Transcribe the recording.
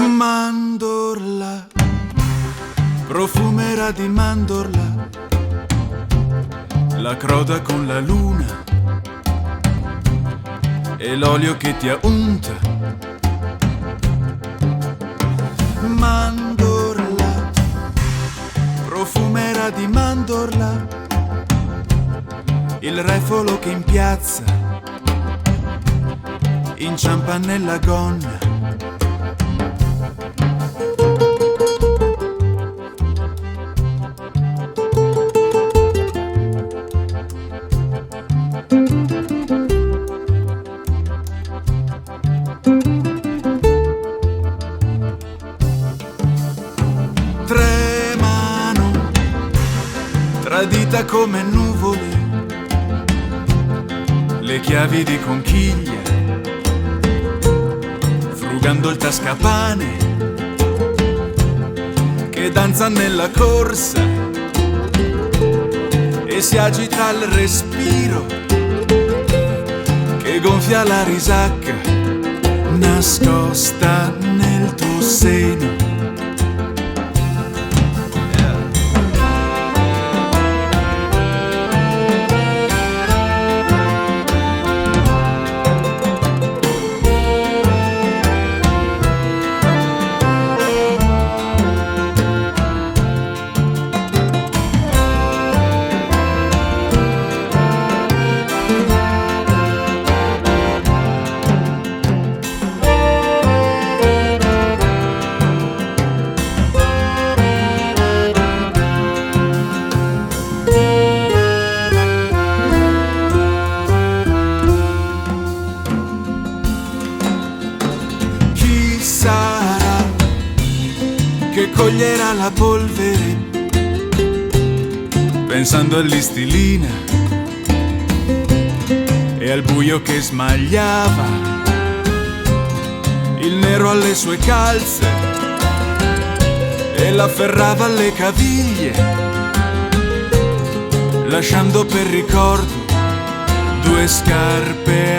Mandorla, profumerà di mandorla, la croda con la luna e l'olio che ti unta. Mandorla, profumerà di mandorla, il refolo che in piazza inciampa nella gonna. Tremano, tradita come nuvole, le chiavi di conchiglia, frugando il tascapane che danza nella corsa e si agita al respiro che gonfia la risacca nascosta nel tuo seno. Sarà che coglierà la polvere pensando all'istilina e al buio che smagliava il nero alle sue calze e l'afferrava alle caviglie, lasciando per ricordo due scarpe